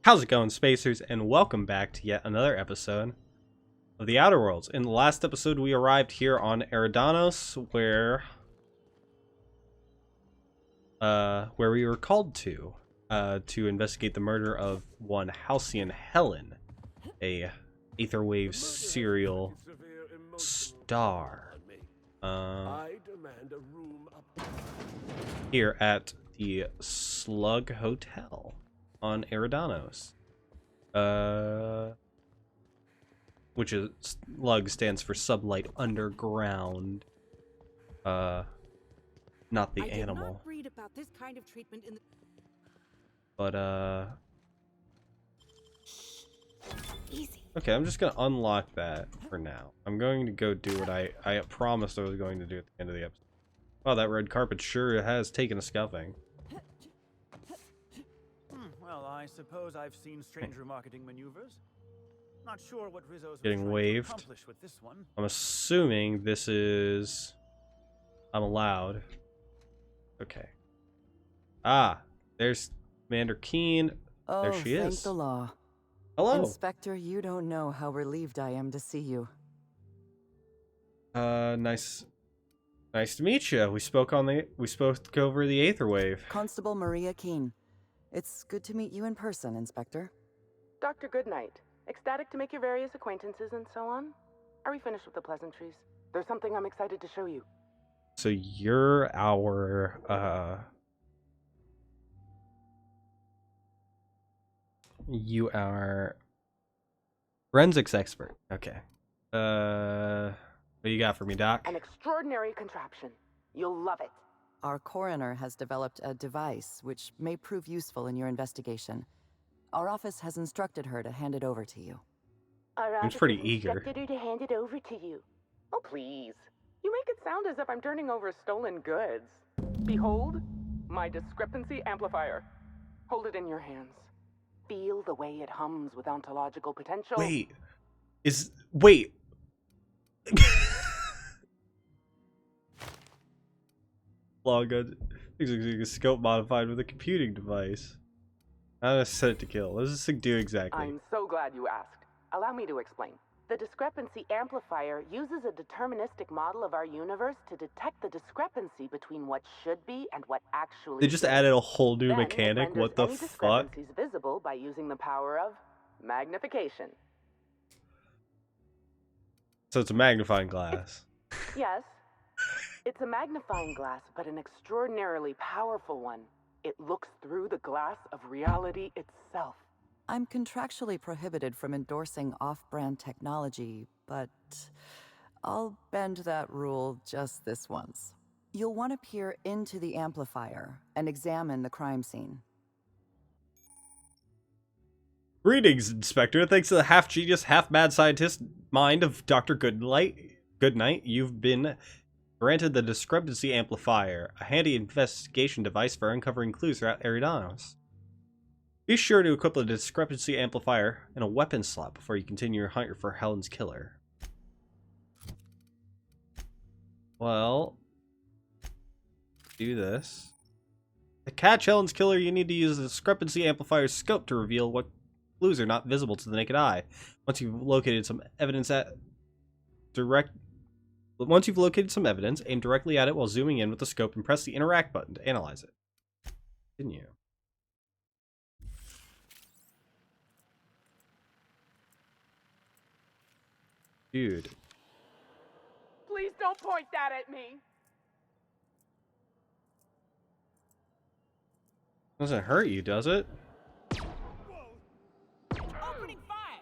How's it going, Spacers? And welcome back to yet another episode of the Outer Worlds. In the last episode, we arrived here on Eridanos, where we were called to investigate the murder of one Halcyon Helen, a Aetherwave serial star. Here at the Slug Hotel on Eridanos. Which is slug stands for sublight underground. Not the animal. Did not read about this kind of treatment in the... But Easy. okay, I'm just gonna unlock that for now. I'm going to go do what I promised I was going to do at the end of the episode. Wow, that red carpet sure has taken a scuffing. Well, I suppose I've seen stranger marketing maneuvers. Not sure what Rizzo's Getting waved. accomplish with this one. I'm assuming this is... I'm allowed. Okay. Ah, there's Commander Keen. Oh, there she thank is. the law. Hello. Inspector, you don't know how relieved I am to see you. Nice to meet you. We spoke over the Aetherwave. Constable Maria Keen. It's good to meet you in person, Inspector. Dr. Goodnight, ecstatic to make your various acquaintances and so on. Are we finished with the pleasantries? There's something I'm excited to show you. So you're our you are forensics expert. Okay. What do you got for me, Doc? An extraordinary contraption. You'll love it. Our coroner has developed a device which may prove useful in your investigation. Our office has instructed her to hand it over to you. Seems pretty eager. Instructed her to hand it over to you. Oh, please. You make it sound as if I'm turning over stolen goods. Behold, my discrepancy amplifier. Hold it in your hands. Feel the way it hums with ontological potential. Wait. Long gun. A scope modified with a computing device. I'm gonna set it to kill. What does this thing do exactly? I'm so glad you asked. Allow me to explain. The discrepancy amplifier uses a deterministic model of our universe to detect the discrepancy between what should be and what actually They just is. added a whole new Then it mechanic. renders What the any fuck? discrepancies visible by using the power of magnification. So it's a magnifying glass. Yes, it's a magnifying glass, but an extraordinarily powerful one. It looks through the glass of reality itself. I'm contractually prohibited from endorsing off-brand technology, but I'll bend that rule just this once. You'll want to peer into the amplifier and examine the crime scene. Greetings, Inspector. Thanks to the half-genius, half-mad scientist mind of Dr. Goodnight, you've been granted the discrepancy amplifier, a handy investigation device for uncovering clues throughout Eridanos. Be sure to equip the discrepancy amplifier in a weapon slot before you continue your hunt for Helen's killer. Well, do this. To catch Helen's killer, you need to use the discrepancy amplifier's scope to reveal what clues are not visible to the naked eye. Once you've located some evidence, aim directly at it while zooming in with the scope and press the interact button to analyze it. Continue. Dude. Please don't point that at me. Doesn't hurt you, does it? Opening fire!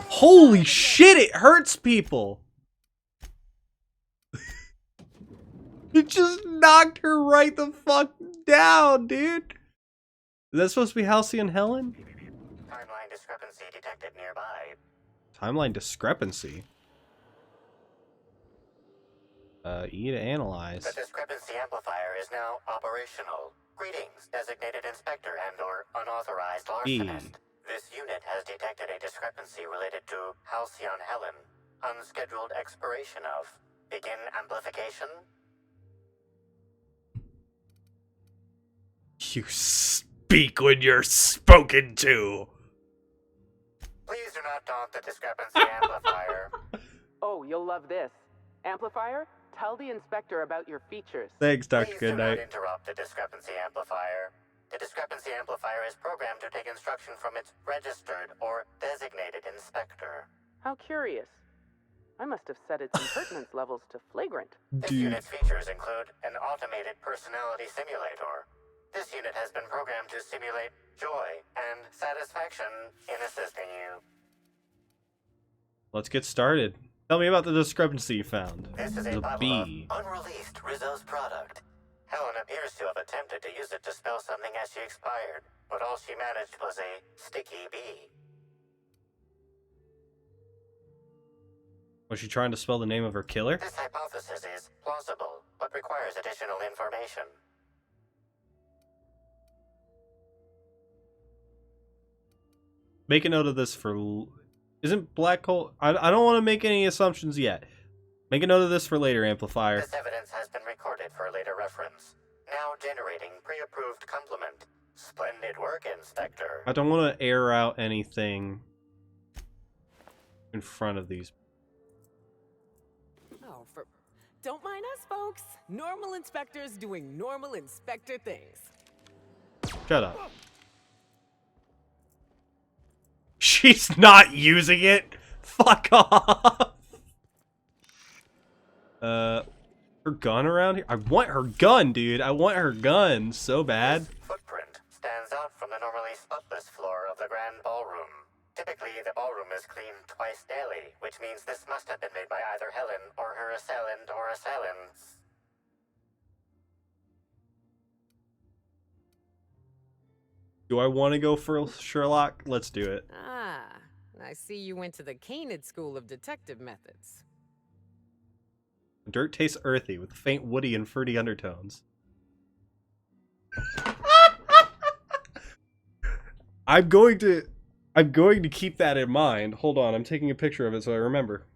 Holy shit, it hurts people! It just knocked her right the fuck down, dude! Is that supposed to be Halcyon Helen? Timeline discrepancy detected nearby. Timeline discrepancy? E to analyze. The discrepancy amplifier is now operational. Greetings, designated inspector and/or unauthorized larcenist. This unit has detected a discrepancy related to Halcyon Helen. Unscheduled expiration of. Begin amplification. You speak when you're spoken to. Please do not daunt the discrepancy amplifier. Oh, you'll love this. Amplifier, tell the inspector about your features. Thanks, Dr. Please do not Goodnight. interrupt the discrepancy amplifier. The discrepancy amplifier is programmed to take instruction from its registered or designated inspector. How curious. I must have set its impertinence levels to flagrant. This Dude. unit's features include an automated personality simulator. This unit has been programmed to simulate joy and satisfaction in assisting you. Let's get started. Tell me about the discrepancy you found. This is It's a a bottle B. of unreleased Rizzo's product. Helen appears to have attempted to use it to spell something as she expired, but all she managed was a sticky B. Was she trying to spell the name of her killer? This hypothesis is plausible, but requires additional information. Make a note of this for... Isn't black hole... I don't want to make any assumptions yet. Make a note of this for later, Amplifier. This evidence has been recorded for later reference. Now generating pre-approved complement. Splendid work, Inspector. I don't want to air out anything in front of these. Oh, don't mind us, folks. Normal inspectors doing normal inspector things. Shut up. She's not using it. Fuck off. Her gun around here? I want her gun, dude. I want her gun so bad. This footprint stands out from the normally spotless floor of the grand ballroom. Typically, the ballroom is cleaned twice daily, which means this must have been made by either Helen or her assailant or assailants. Do I want to go for Sherlock? Let's do it. Ah, I see you went to the Canid School of Detective Methods. Dirt tastes earthy with faint woody and fruity undertones. I'm going to keep that in mind. Hold on, I'm taking a picture of it so I remember.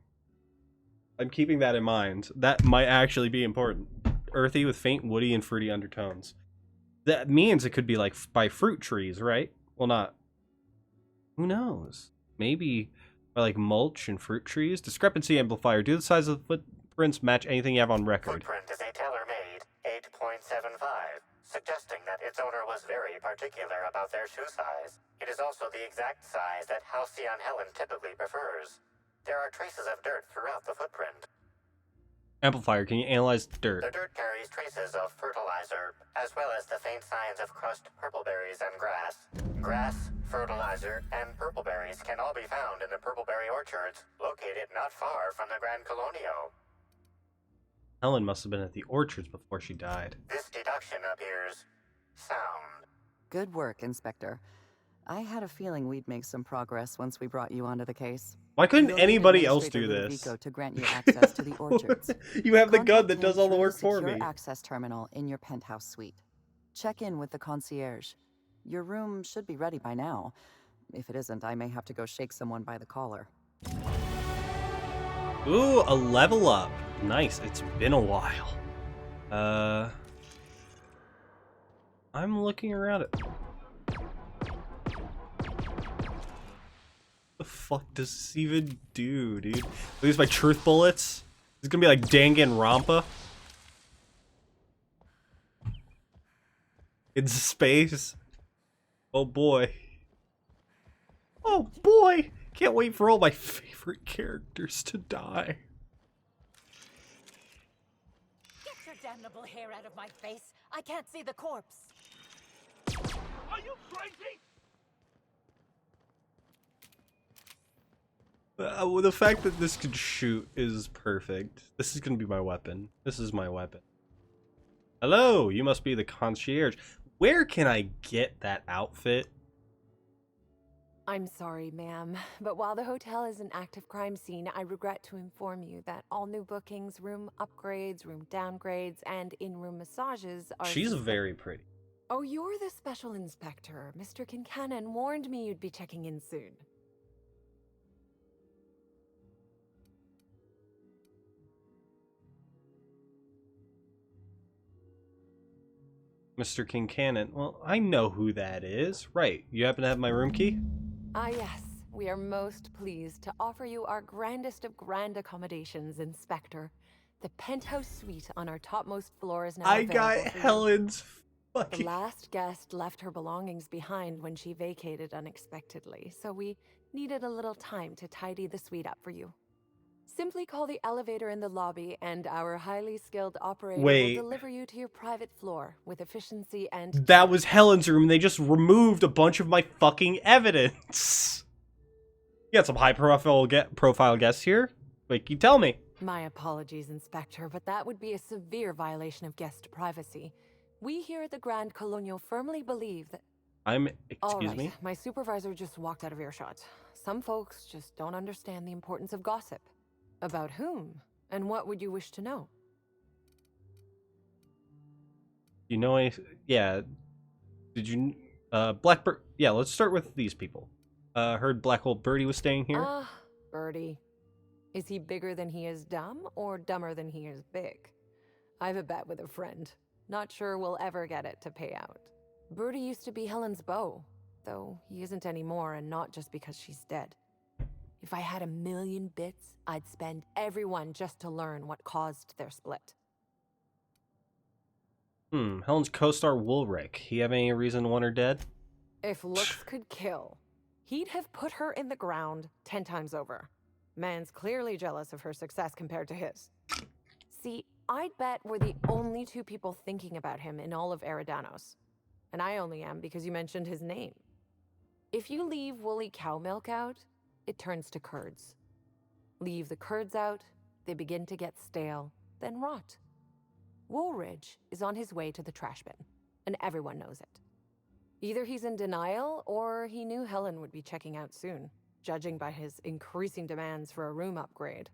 I'm keeping that in mind. That might actually be important. Earthy with faint woody and fruity undertones. That means it could be like by fruit trees, right? Well, not. Who knows? Maybe by like mulch and fruit trees. Discrepancy amplifier. Do the size of the footprints match anything you have on record? Footprint is a tailor-made 8.75, suggesting that its owner was very particular about their shoe size. It is also the exact size that Halcyon Helen typically prefers. There are traces of dirt throughout the footprint. Amplifier, can you analyze the dirt? The dirt carries traces of fertilizer, as well as the faint signs of crushed purpleberries and grass. Grass, fertilizer, and purpleberries can all be found in the purpleberry orchards, located not far from the Grand Colonio. Helen must have been at the orchards before she died. This deduction appears sound. Good work, Inspector. I had a feeling we'd make some progress once we brought you onto the case. Why couldn't You'll need anybody else do Administrator this? Ludovico to grant you access to the orchards. You have the gun Contact that him does all the through work for secure me. access terminal in your penthouse suite. Check in with the concierge. Your room should be ready by now. If it isn't, I may have to go shake someone by the collar. Ooh, a level up. Nice. It's been a while. I'm looking around it. What the fuck does this even do, dude? These my truth bullets? This is gonna be like Danganronpa in space. Oh boy. Oh boy! Can't wait for all my favorite characters to die. Get your damnable hair out of my face. I can't see the corpse. Are you crazy? The fact that this could shoot is perfect. This is gonna be my weapon. This is my weapon. Hello, you must be the concierge. Where can I get that outfit? I'm sorry, ma'am, but while the hotel is an active crime scene, I regret to inform you that all new bookings, room upgrades, room downgrades, and in-room massages are... She's very pretty. Oh, you're the special inspector. Mr. Kincannon warned me you'd be checking in soon. Mr. Kincannon. Well, I know who that is. Right, you happen to have my room key? Ah, yes. we are most pleased to offer you our grandest of grand accommodations, Inspector. The penthouse suite on our topmost floor is now I available got for you. Helen's The fucking. last guest left her belongings behind when she vacated unexpectedly, so we needed a little time to tidy the suite up for you. Simply call the elevator in the lobby and our highly skilled operator Wait. will deliver you to your private floor with efficiency and... That was Helen's room. They just removed a bunch of my fucking evidence. You got some high profile guests here. Wait, can you tell me? My apologies, Inspector, but that would be a severe violation of guest privacy. We here at the Grand Colonial firmly believe that... Excuse me? My supervisor just walked out of earshot. Some folks just don't understand the importance of gossip. About whom? And what would you wish to know? You know any... Yeah. Did you... Blackbird... Yeah, let's start with these people. Heard Black Hole Birdie was staying here. Birdie. Is he bigger than he is dumb, or dumber than he is big? I've a bet with a friend. Not sure we'll ever get it to pay out. Birdie used to be Helen's beau, though he isn't anymore, and not just because she's dead. If I had 1,000,000 bits, I'd spend every one just to learn what caused their split. Helen's co-star Woolrick. He have any reason to want her dead? If looks could kill, he'd have put her in the ground 10 times over. Man's clearly jealous of her success compared to his. See, I'd bet we're the only two people thinking about him in all of Eridanos. And I only am because you mentioned his name. If you leave woolly cow milk out, it turns to curds. Leave the curds out, they begin to get stale, then rot. Woolridge is on his way to the trash bin, and everyone knows it. Either he's in denial, or he knew Helen would be checking out soon, judging by his increasing demands for a room upgrade.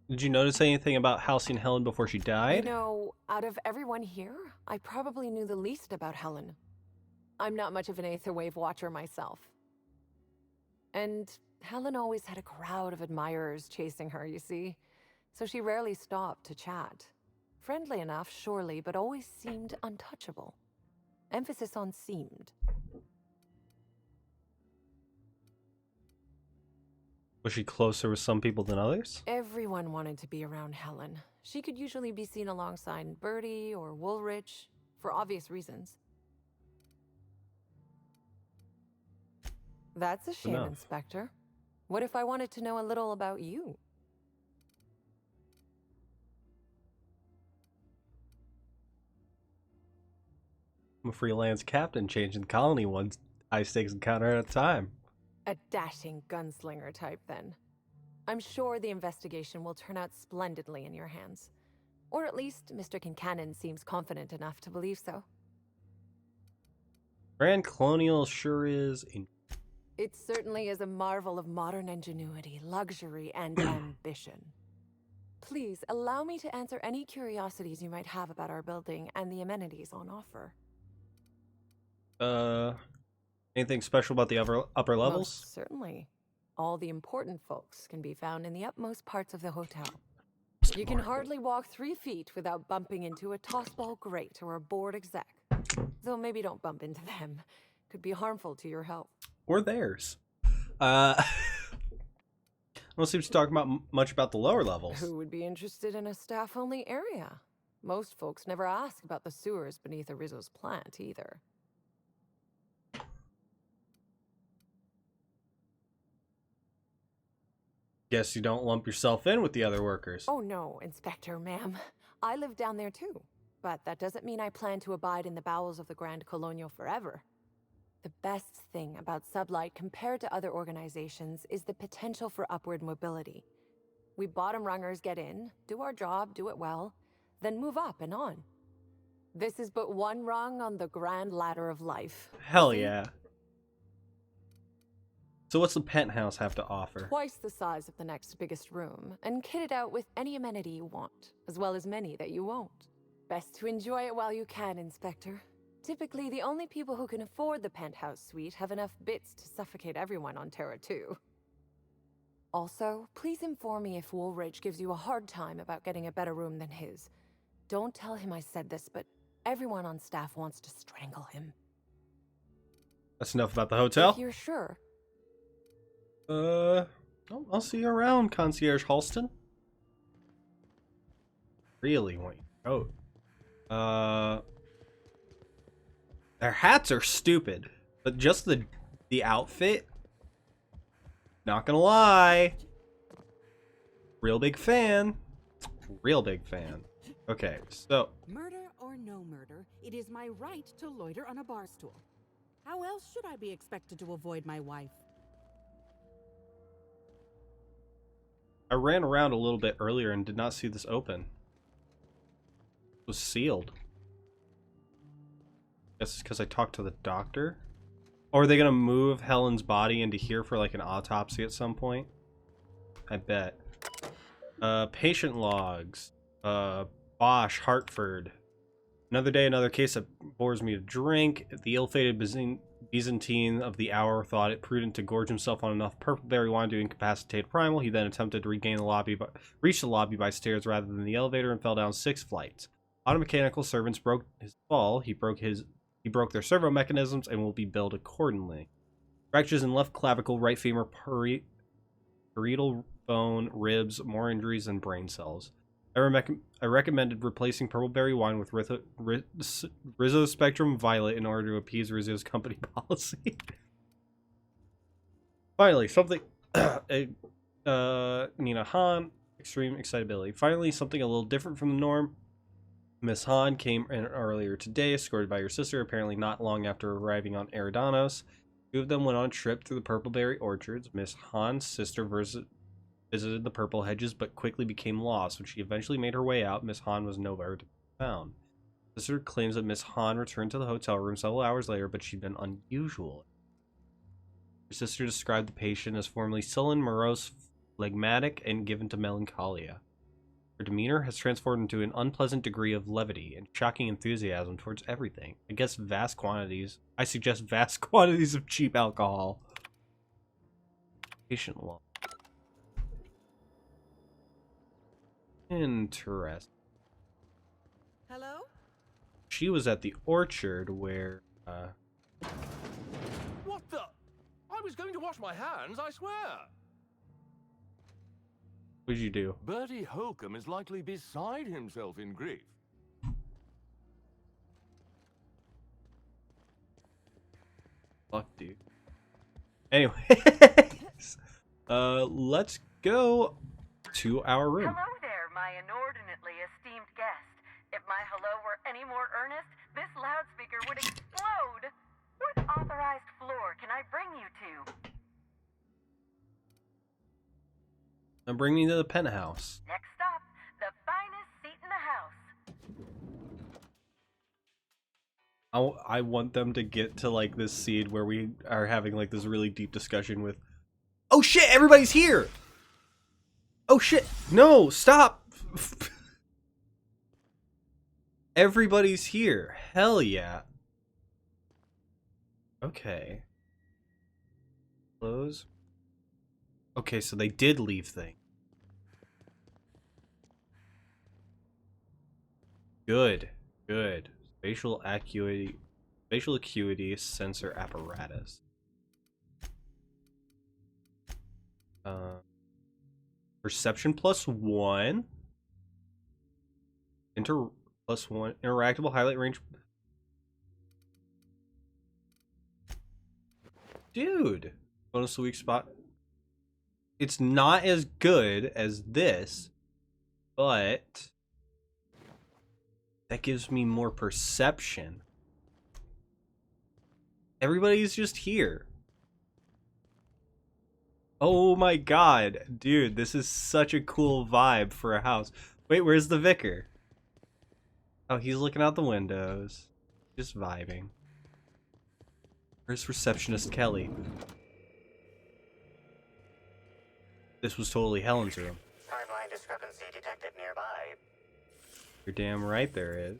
Did you notice anything about Halcyon Helen before she died? You know, out of everyone here, I probably knew the least about Helen. I'm not much of an Aetherwave watcher myself. And Helen always had a crowd of admirers chasing her, you see, so she rarely stopped to chat. Friendly enough, surely, but always seemed untouchable. Emphasis on seemed. Was she closer with some people than others? Everyone wanted to be around Helen. She could usually be seen alongside Birdie or Woolrich, for obvious reasons. That's a shame, Enough. Inspector. What if I wanted to know a little about you? I'm a freelance captain changing the colony one high-stakes encounter at a time. A dashing gunslinger type, then. I'm sure the investigation will turn out splendidly in your hands. Or at least Mr. Kincannon seems confident enough to believe so. Grand Colonial sure is... It certainly is a marvel of modern ingenuity, luxury, and ambition. Please, allow me to answer any curiosities you might have about our building and the amenities on offer. Anything special about the upper levels? Most certainly. All the important folks can be found in the utmost parts of the hotel. You can hardly walk 3 feet without bumping into a tossball grate or a bored exec. Though maybe don't bump into them. Could be harmful to your health. Or theirs. I don't seem to talk about much about the lower levels. Who would be interested in a staff-only area? Most folks never ask about the sewers beneath Arizo's plant, either. Guess you don't lump yourself in with the other workers. Oh no, Inspector, ma'am. I live down there too. But that doesn't mean I plan to abide in the bowels of the Grand Colonial forever. The best thing about Sublight compared to other organizations is the potential for upward mobility. We bottom rungers get in, do our job, do it well, then move up and on. This is but one rung on the grand ladder of life. Hell yeah. So what's the penthouse have to offer? Twice the size of the next biggest room, and kitted out with any amenity you want, as well as many that you won't. Best to enjoy it while you can, Inspector. Typically, the only people who can afford the penthouse suite have enough bits to suffocate everyone on Terra 2. Also, please inform me if Woolridge gives you a hard time about getting a better room than his. Don't tell him I said this, but everyone on staff wants to strangle him. That's enough about the If hotel. you're sure. I'll see you around, Concierge Halston. Really want you to their hats are stupid, but just the outfit, not gonna lie, real big fan. Real big fan. Okay, so Murder or no murder, it is my right to loiter on a bar stool. How else should I be expected to avoid my wife? I ran around a little bit earlier and did not see this open. It was sealed. Guess it's because I talked to the doctor. Or are they gonna move Helen's body into here for like an autopsy at some point? I bet. Patient logs. Bosch, Hartford. Another day, another case that bores me to drink. The ill-fated Byzantine of the hour thought it prudent to gorge himself on enough purple berry wine to incapacitate Primal. He then attempted to regain the lobby, but reached the lobby by stairs rather than the elevator and fell down 6 flights. Automechanical servants broke his fall. He broke their servo mechanisms and will be billed accordingly. Fractures in left clavicle, right femur, parietal bone, ribs, more injuries than brain cells. I recommended replacing purple berry wine with Rizzo Spectrum Violet in order to appease Rizzo's company policy. Finally, something Nina Han, extreme excitability. Finally, something a little different from the norm. Miss Han came in earlier today, escorted by your sister, apparently not long after arriving on Eridanos. 2 of them went on a trip through the Purpleberry Orchards. Miss Han's sister visited the Purple Hedges, but quickly became lost. When she eventually made her way out, Miss Han was nowhere to be found. Sister claims that Miss Han returned to the hotel room several hours later, but she'd been unusual. Her sister described the patient as formerly sullen, morose, phlegmatic, and given to melancholia. Her demeanor has transformed into an unpleasant degree of levity and shocking enthusiasm towards everything. I suggest vast quantities of cheap alcohol. Patient law. Interesting. Hello? She was at the orchard where, What the? I was going to wash my hands, I swear. What'd you do? Bertie Holcomb is likely beside himself in grief. Fuck, dude. Anyway, let's go to our room. Hello there, my inordinately esteemed guest. If my hello were any more earnest, this loudspeaker would explode. What authorized floor can I bring you to? And bring me to the penthouse. Next stop, the finest seat in the house. I want them to get to like this scene where we are having like this really deep discussion with, oh shit, everybody's here. Oh shit, no, stop. Everybody's here. Hell yeah. Okay. Close. Okay, so they did leave things. Good. Good. Spatial acuity sensor apparatus. Perception +1. +1. Interactable highlight range. Dude. Bonus weak spot. It's not as good as this, but that gives me more perception. Everybody's just here. Oh my god, dude, this is such a cool vibe for a house. Wait, where's the vicar? Oh, he's looking out the windows. Just vibing. Where's receptionist Kelly? This was totally Helen's room. Timeline discrepancy detected nearby. You're damn right there is.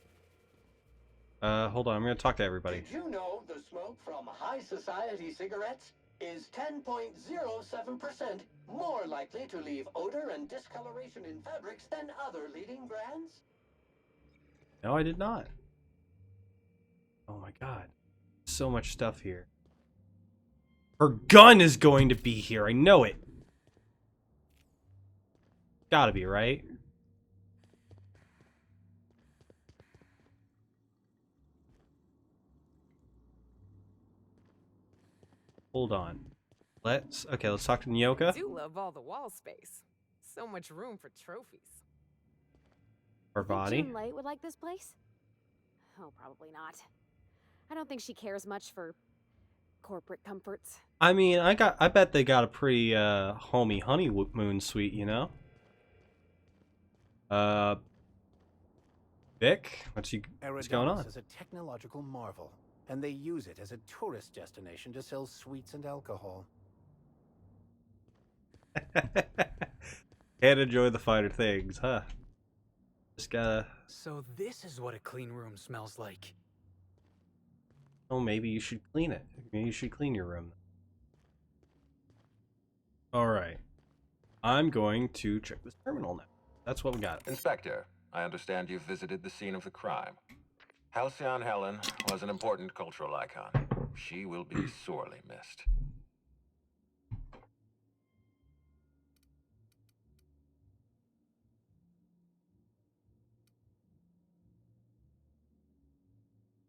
Hold on, I'm gonna talk to everybody. Did you know the smoke from high society cigarettes is 10.07% more likely to leave odor and discoloration in fabrics than other leading brands? No, I did not. Oh my god. So much stuff here. Her gun is going to be here. I know it. Gotta be, right? Hold on. Let's talk to Nyoka. I do love all the wall space. So much room for trophies. Her body. Think June Light would like this place? Oh, probably not. I don't think she cares much for corporate comforts. I mean, I bet they got a pretty homey honeymoon suite, you know? Vic, what's going on? Eridanos is a technological marvel, and they use it as a tourist destination to sell sweets and alcohol. Can't enjoy the finer things, huh? Just gotta... So this is what a clean room smells like. Oh, maybe you should clean it. Maybe you should clean your room. Alright. I'm going to check this terminal now. That's what we got. Inspector, I understand you've visited the scene of the crime. Halcyon Helen was an important cultural icon. She will be sorely missed.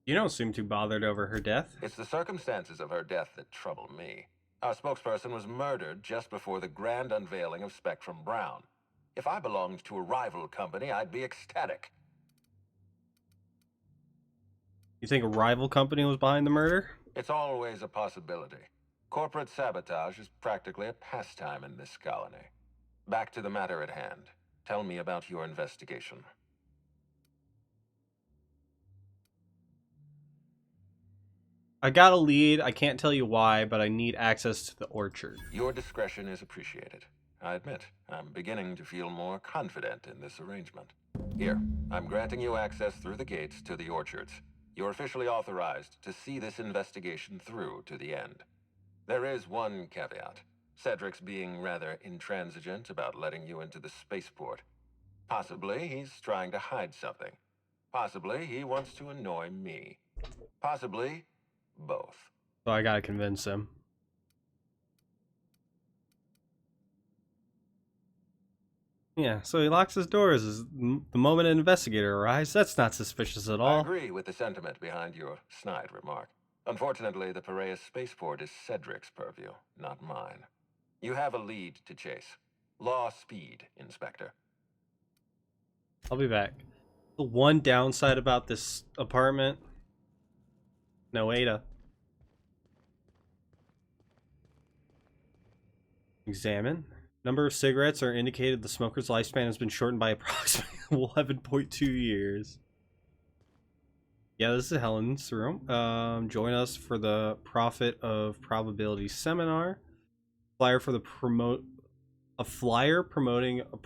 You don't seem too bothered over her death. It's the circumstances of her death that trouble me. Our spokesperson was murdered just before the grand unveiling of Spectrum Brown. If I belonged to a rival company, I'd be ecstatic. You think a rival company was behind the murder? It's always a possibility. Corporate sabotage is practically a pastime in this colony. Back to the matter at hand. Tell me about your investigation. I got a lead. I can't tell you why, but I need access to the orchard. Your discretion is appreciated. I admit, I'm beginning to feel more confident in this arrangement. Here, I'm granting you access through the gates to the orchards. You're officially authorized to see this investigation through to the end. There is one caveat. Cedric's being rather intransigent about letting you into the spaceport. Possibly he's trying to hide something. Possibly he wants to annoy me. Possibly both. So I gotta convince him. Yeah, so he locks his doors the moment an investigator arrives. That's not suspicious at all. I agree with the sentiment behind your snide remark. Unfortunately, the Piraeus spaceport is Cedric's purview, not mine. You have a lead to chase. Law speed, Inspector. I'll be back. The one downside about this apartment... No Ada. Examine. Number of cigarettes are indicated the smoker's lifespan has been shortened by approximately 11.2 years. Yeah, this is Helen's room. Join us for the Profit of Probability seminar. Flyer for the a flyer promoting a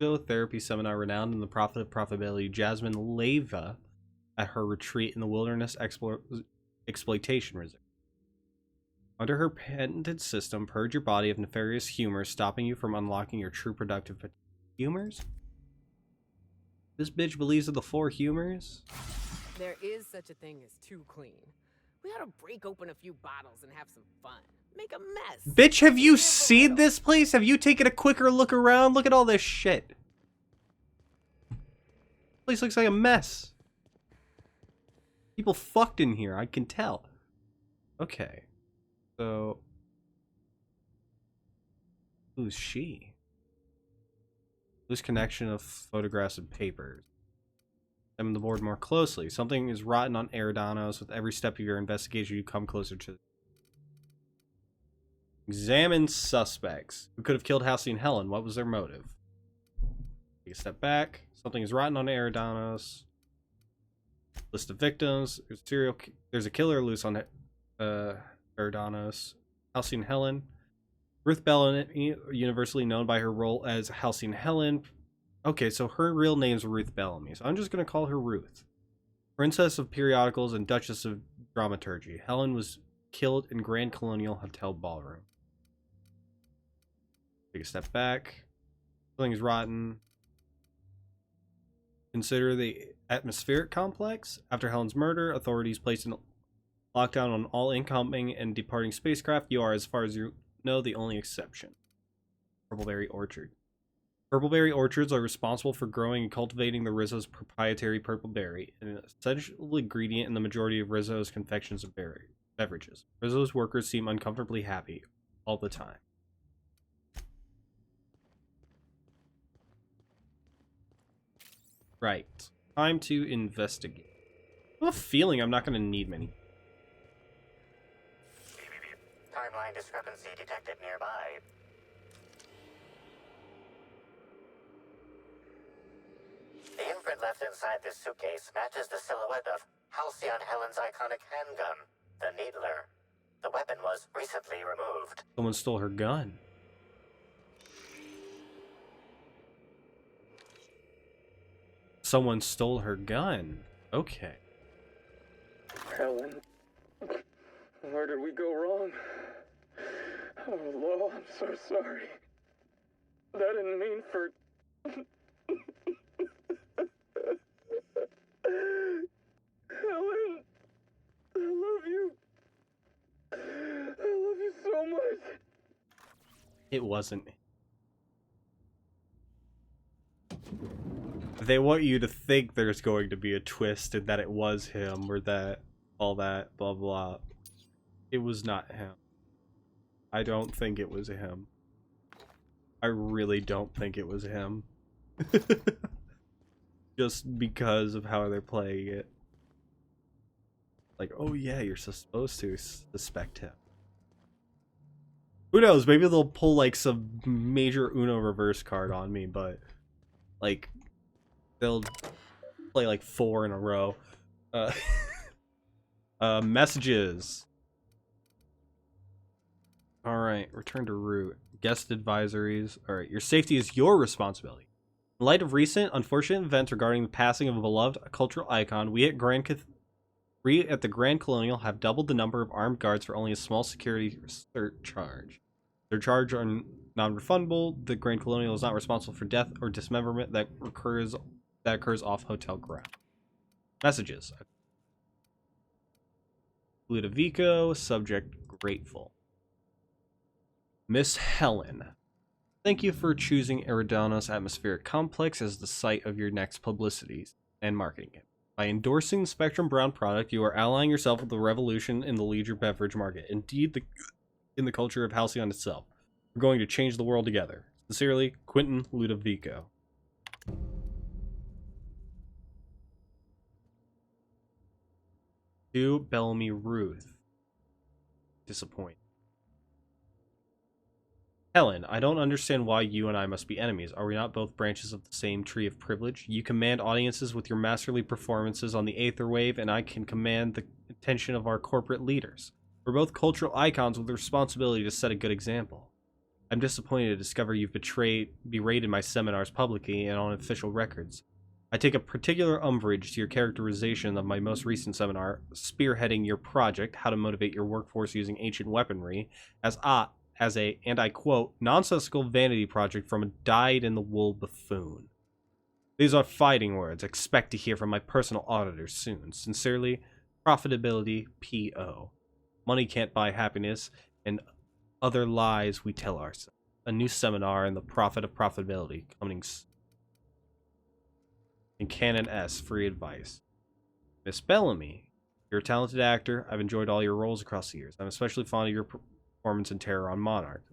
prototherapy seminar renowned in the Profit of Probability. Jasmine Leva at her retreat in the Wilderness Exploitation Reserve. Under her patented system, purge your body of nefarious humors, stopping you from unlocking your true productive potential. Humors? This bitch believes in the 4 humors? There is such a thing as too clean. We ought to break open a few bottles and have some fun. Make a mess. Bitch, have you seen this place? Have you taken a quicker look around? Look at all this shit. This place looks like a mess. People fucked in here, I can tell. Okay. So... who's she? Loose connection of photographs and papers. Examine the board more closely. Something is rotten on Eridanos. With every step of your investigation, you come closer to... Examine suspects. Who could have killed Halcyon Helen? What was their motive? Take a step back. Something is rotten on Eridanos. List of victims. There's a killer loose on Eridanos. Halcyon Helen. Ruth Bellamy, universally known by her role as Halcyon Helen. Okay, so her real name's Ruth Bellamy, so I'm just going to call her Ruth. Princess of Periodicals and Duchess of Dramaturgy. Helen was killed in Grand Colonial Hotel Ballroom. Take a step back. Something's rotten. Consider the atmospheric complex. After Helen's murder, authorities placed an Lockdown on all incoming and departing spacecraft. You are, as far as you know, the only exception. Purpleberry Orchard. Purpleberry orchards are responsible for growing and cultivating the Rizzo's proprietary purpleberry, an essential ingredient in the majority of Rizzo's confections and beverages. Rizzo's workers seem uncomfortably happy all the time. Right. Time to investigate. I have a feeling I'm not going to need many. Timeline discrepancy detected nearby. The imprint left inside this suitcase matches the silhouette of Halcyon Helen's iconic handgun, the Needler. The weapon was recently removed. Someone stole her gun. Someone stole her gun. Okay. Helen, where did we go wrong? Oh, Lo, I'm so sorry. That didn't mean for... Helen, I love you. I love you so much. It wasn't me. They want you to think there's going to be a twist and that it was him or that all that blah blah. It was not him. I don't think it was him. I really don't think it was him. Just because of how they're playing it. Like, oh yeah, you're supposed to suspect him. Who knows? Maybe they'll pull like some major Uno reverse card on me, but like they'll play like 4 in a row. Messages. Alright, return to route. Guest advisories. Alright, your safety is your responsibility. In light of recent unfortunate events regarding the passing of a beloved cultural icon, we at the Grand Colonial have doubled the number of armed guards for only a small security surcharge. Their charge are non-refundable. The Grand Colonial is not responsible for death or dismemberment that occurs off hotel ground. Messages. Ludovico, subject grateful. Miss Helen, thank you for choosing Eridanos Atmospheric Complex as the site of your next publicities and marketing it. By endorsing the Spectrum Brown product, you are allying yourself with the revolution in the leisure beverage market. Indeed, in the culture of Halcyon itself. We're going to change the world together. Sincerely, Quentin Ludovico. To Bellamy Ruth. Disappoint. Helen, I don't understand why you and I must be enemies. Are we not both branches of the same tree of privilege? You command audiences with your masterly performances on the Aetherwave, and I can command the attention of our corporate leaders. We're both cultural icons with the responsibility to set a good example. I'm disappointed to discover you've berated my seminars publicly and on official records. I take a particular umbrage to your characterization of my most recent seminar, spearheading your project, How to Motivate Your Workforce Using Ancient Weaponry, as a, and I quote, nonsensical vanity project from a dyed-in-the-wool buffoon. These are fighting words. Expect to hear from my personal auditors soon. Sincerely, Profitability, P.O. Money can't buy happiness, and other lies we tell ourselves. A new seminar in the profit of profitability, coming in Canon S, free advice. Miss Bellamy, you're a talented actor. I've enjoyed all your roles across the years. I'm especially fond of your performance in Terror on Monarch.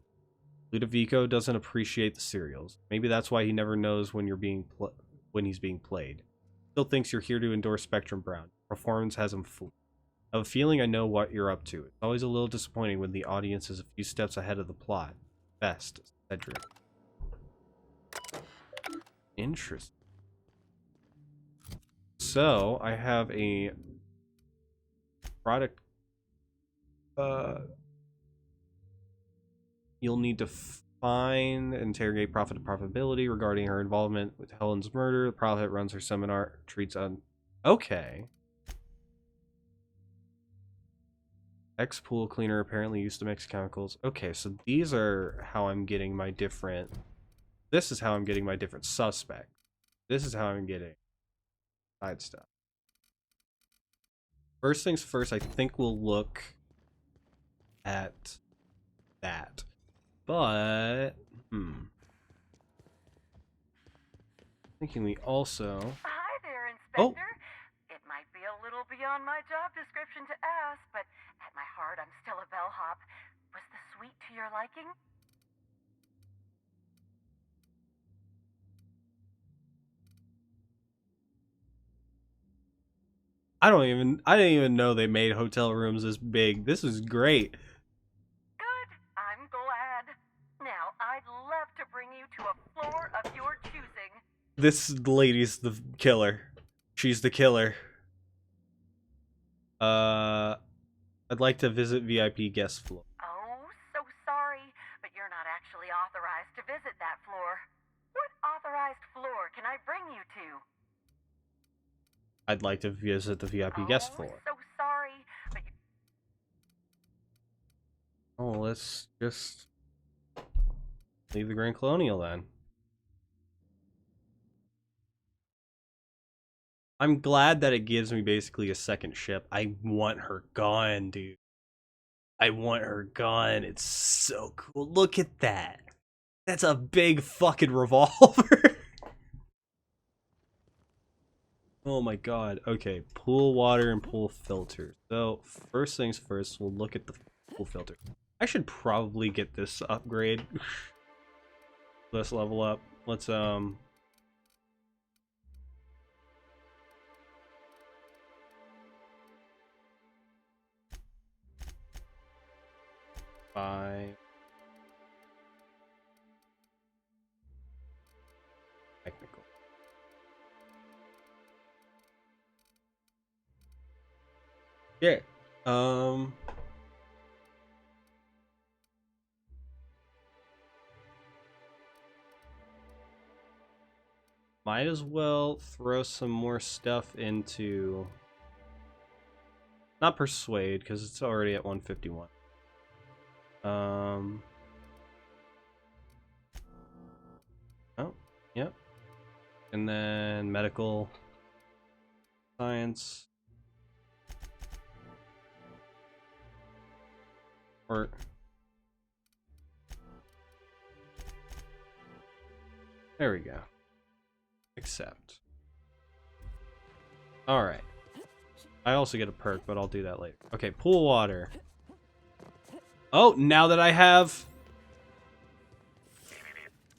Ludovico doesn't appreciate the serials. Maybe that's why he never knows when he's being played. Still thinks you're here to endorse Spectrum Brown. Performance has him fooled. I have a feeling I know what you're up to. It's always a little disappointing when the audience is a few steps ahead of the plot. Best, Cedric. Interesting. So, I have a product. You'll need to interrogate Profit and Profitability regarding her involvement with Helen's murder. The Prophet runs her seminar, treats on... Okay. Ex-pool cleaner apparently used to mix chemicals. Okay, so these are how I'm getting my different... This is how I'm getting my different suspects. This is how I'm getting side stuff. First things first, I think we'll look at that. But, thinking we also... Hi there, Inspector. It might be a little beyond my job description to ask, but at my heart, I'm still a bellhop. Was the suite to your liking? I didn't even know they made hotel rooms this big. This is great. Good. I'm glad. Now, I'd love to bring you to a floor of your choosing. This lady's the killer. She's the killer. I'd like to visit VIP guest floor. Oh, so sorry, but you're not actually authorized to visit that floor. What authorized floor can I bring you to? I'd like to visit the VIP guest floor. So sorry, but Oh, let's just leave the Grand Colonial then. I'm glad that it gives me basically a second ship. I want her gone, dude. I want her gone. It's so cool. Look at that. That's a big fucking revolver. Oh my god. Okay, pool water and pool filter. So, first things first, we'll look at the pool filter. I should probably get this upgrade. Let's level up. Let's, 5. Technical. Yeah. Might as well throw some more stuff into... Not persuade, because it's already at 151. Oh, yep. And then medical science. Or there we go. Accept. Alright. I also get a perk, but I'll do that later. Okay, pool water. Oh, now that I have...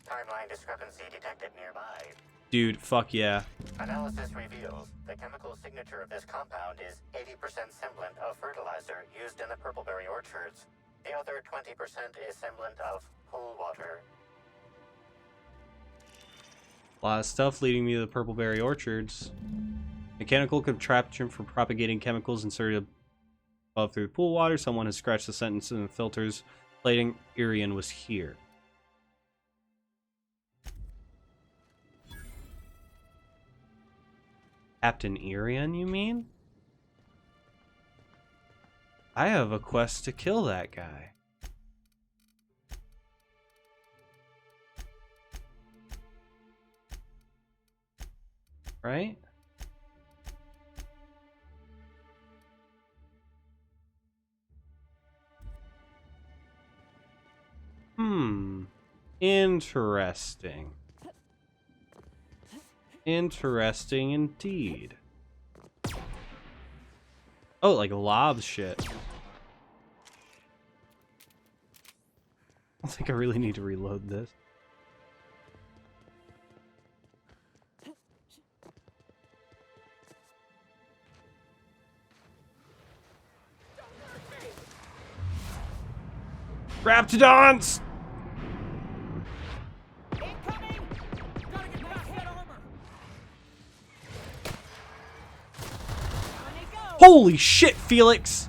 Timeline discrepancy detected nearby. Dude, fuck yeah. Analysis reveals the chemical signature of this compound is 80% semblant of fertilizer used in the purpleberry orchards. The other 20% is semblant of pool water. A lot of stuff leading me to the purpleberry orchards. Mechanical contraption for propagating chemicals inserted above through pool water. Someone has scratched the sentence in the filters. Plating Irian was here. Captain Irian, you mean? I have a quest to kill that guy. Right? Interesting. Interesting indeed. Oh, like lob shit. I don't think I really need to reload this. Raptidons! Holy shit, Felix!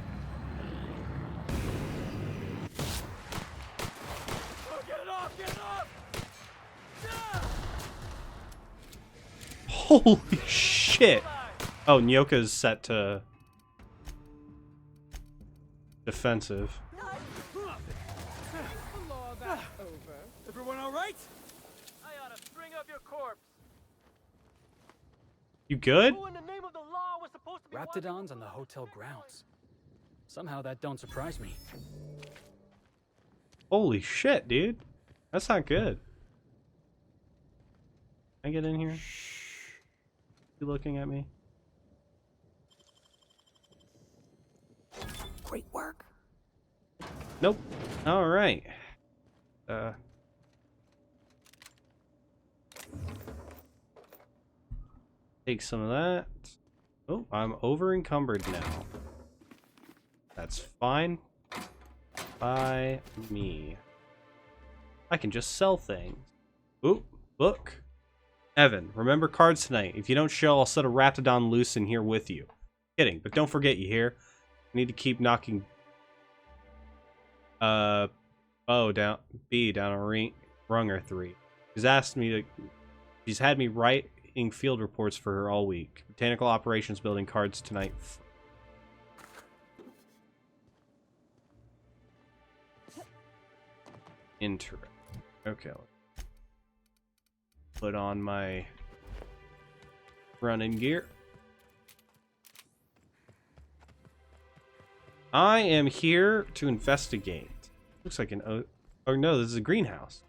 Holy shit! Oh, Nyoka's set to defensive. Everyone all right? I ought to string up your corpse. You good? Who in the name of the law was supposed to be Raptidons on the hotel grounds. Somehow that don't surprise me. Holy shit, dude. That's not good. Can I get in here? You looking at me? Great work. Nope. Alright. Take some of that. Oh, I'm over encumbered now. That's fine by me. I can just sell things. Ooh, look. Evan, remember cards tonight. If you don't show, I'll set a Raptidon loose in here with you. Kidding, but don't forget, you hear? I need to keep knocking B down a rung or 3. She's had me writing field reports for her all week. Botanical operations building cards tonight. Interesting. Okay. Put on my running gear. I am here to investigate. Looks like an oh no, this is a greenhouse.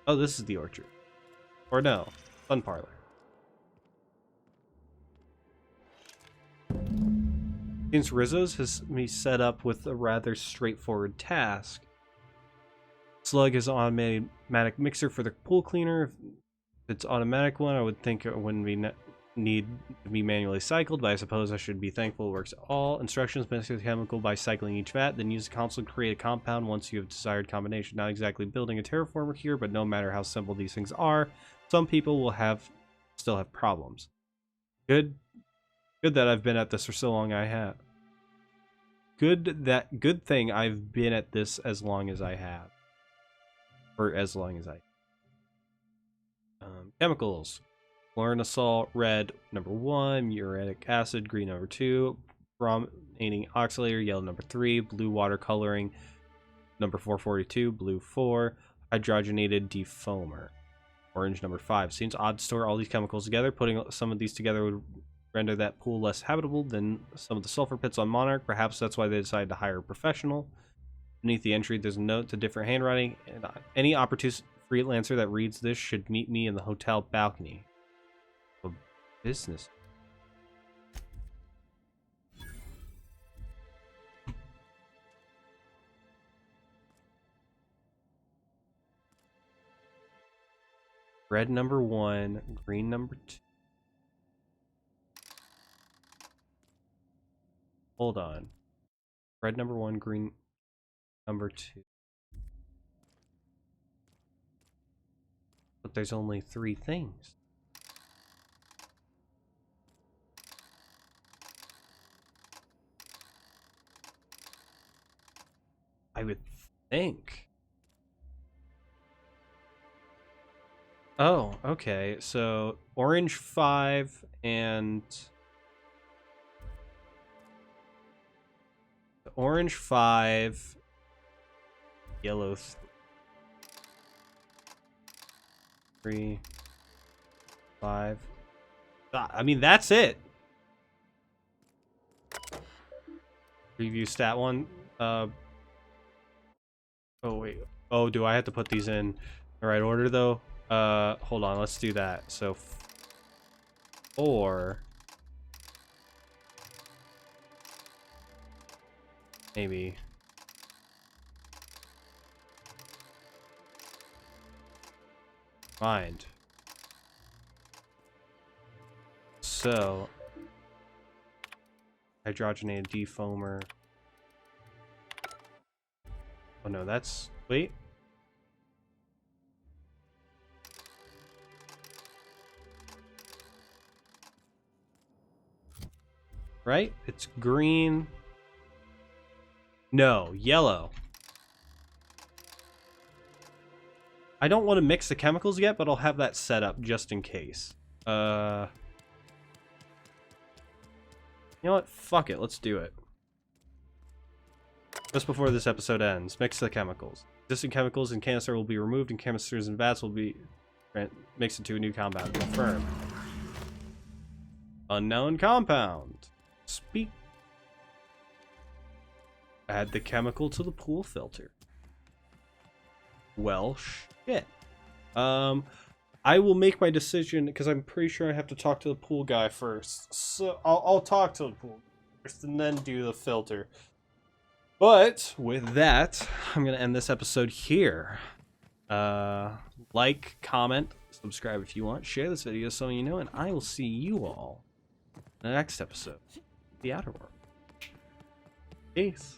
Oh, this is the orchard. Or no, sun parlor. Since Rizzo's has me set up with a rather straightforward task. Slug is an automatic mixer for the pool cleaner. If it's automatic one, I would think it wouldn't need to be manually cycled, but I suppose I should be thankful it works all. Instructions: mix the chemical by cycling each vat, then use the console to create a compound once you have desired combination. Not exactly building a terraformer here, but no matter how simple these things are, some people will still have problems. Good that I've been at this for so long. I have. Good thing I've been at this as long as I have. For as long as I. Chemicals. Chlorinasol, red, number 1. Muriatic acid, green, number 2. Brominating oxalator, yellow, number 3. Blue watercoloring, number 442. Blue, 4. Hydrogenated defoamer, orange, number 5. Seems odd to store all these chemicals together. Putting some of these together would render that pool less habitable than some of the sulfur pits on Monarch. Perhaps that's why they decided to hire a professional. Beneath the entry, there's a note to different handwriting. And any opportunist freelancer that reads this should meet me in the hotel balcony. A business. Red number 1, green number 2. Hold on. Red number 1, green number 2. But there's only 3 things. I would think. Oh, okay. So orange 5 and orange 5, yellow 3, 5. I mean, that's it. Preview stat 1. Oh wait. Oh, do I have to put these in the right order though? Hold on. Let's do that. So 4. Maybe. Mind. So hydrogenated defoamer. Oh no, that's wait. Right? It's green. No, yellow. I don't want to mix the chemicals yet, but I'll have that set up just in case. You know what? Fuck it. Let's do it. Just before this episode ends, mix the chemicals. Existing chemicals in canister will be removed, and canisters and vats will be mixed into a new compound. Confirm. Unknown compound. Speak. Add the chemical to the pool filter. Well, shit. I will make my decision because I'm pretty sure I have to talk to the pool guy first. So I'll talk to the pool first and then do the filter. But with that, I'm gonna end this episode here. Like, comment, subscribe if you want, share this video so you know, and I will see you all in the next episode of the Outer World. Peace.